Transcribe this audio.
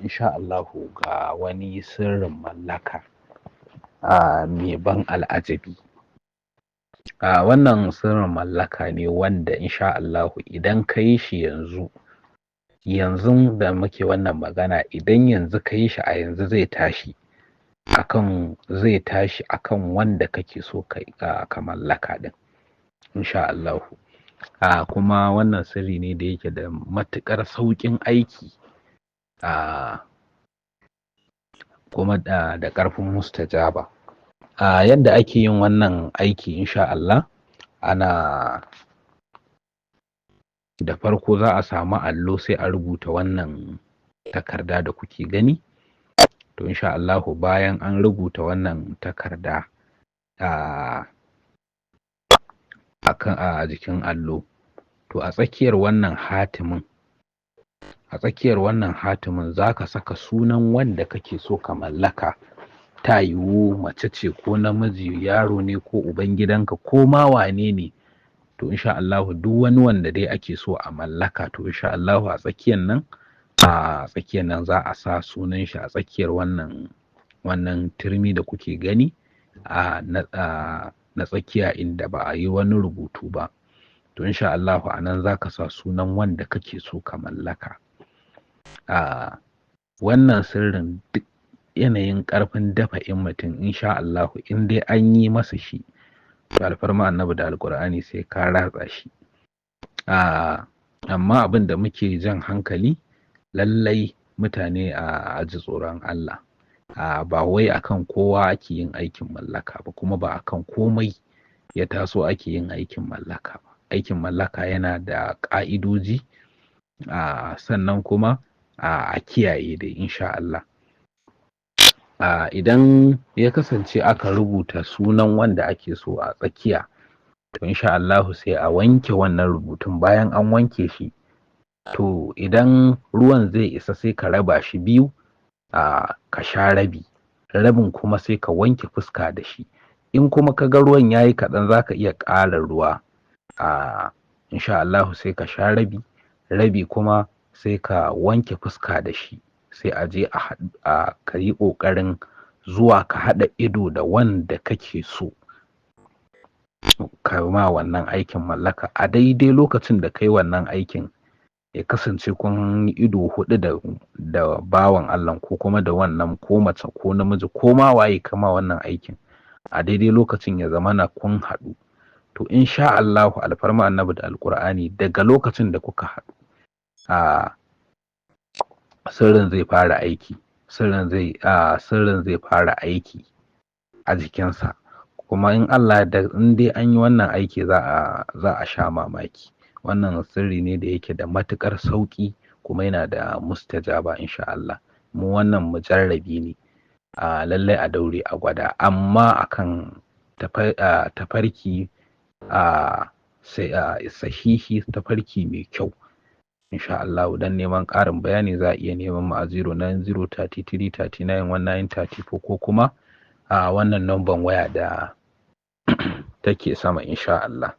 insha Allahu ga wani sirrin mallaka mai ban al'ajabi. Wannan sirrin mallaka ne wanda insha Allahu idan ka yi shi yanzu da muke wannan magana, idan yanzu ka yi shi a yanzu zai tashi akan wanda kake so ka mallaka din insha Allahu. Kuma wannan sirri ne da yake da matuƙar sauƙin aiki kuma da ƙarfin mustajaba. Yadda ake yin wannan aiki insha Allah, da farko za a samu allo sai a rubuta wannan takarda da kuke gani. To insha Allahu bayan an rubuta wannan takarda a jikin allo, to a tsakiyar wannan hatimin za ka saka sunan wanda kake so ka mallaka. Ta yiwu mace ce ko namiji, yaro ne ko ubangidanka ko ma wane ne. To insha Allahu duk wani wanda dai ake so a mallaka, to insha Allahu a tsakiyar nan za a sa sunan shi a tsakiyar wannan turmi da kuke gani na tsakiya inda ba a yi wani rubutu ba. To insha Allahu a nan za ka sa sunan wanda kake so ka mallaka. Wannan sirrin duk yanayin ƙarfin dafa'in mutum insha Allahu in dai an yi masa shi, to alfarma annabi da alƙur'ani sai ka ratsa shi. Amma abin da muke jan hankali, lallai mutane a ji tsoron Allah. Ba wai akan kowa ake yin aikin mallaka ba, kuma ba akan komai ya taso ake yin aikin mallaka ba. Aikin mallaka yana da ƙa'idoji, sannan kuma a kiyaye da insha Allah. Idan ya kasance aka rubuta sunan wanda ake so a tsakiya, to insha Allahu sai a wanke wannan rubutun. Bayan an wanke shi, to idan ruwan zai isa sai ka raba shi biyu, ka sha rabin kuma sai ka wanke fuska da shi. In kuma ka ga ruwan yayi kaɗan, za ka iya ƙara ruwa. Insha Allahu sai ka sha rabi kuma sai ka wanke fuska da shi. Sai a je ka yi ƙoƙarin zuwa ka haɗa ido da wanda kake so ka ma wannan aikin mallaka. A daidai lokacin da kai wannan aikin, ya kasance kun yi ido huɗu da bawan Allah, ko kuma da wannan ko mace ko namiji ko ma waye kama wannan aikin. A daidai lokacin ya zamana kun haɗu. To insha Allahu alfarma annabi da alƙur'ani, daga lokacin da kuka haɗu, sirrin zai fara aiki. Sirrin zai fara aiki a jikinsa. Kuma in Allah da in dai an yi wannan aiki za a sha mamaki. Wannan sirri ne da yake da matuƙar sauƙi kuma yana da mustajaba insha Allah. Mu wannan mujarrabi ne. Lallai a daure a gwada, amma akan tafarki sahihi, tafarki mai kyau insha Allah. Dan neman ƙarin bayani za a iya neman mu a 09033391934 ko kuma wannan number waya da take sama insha Allah.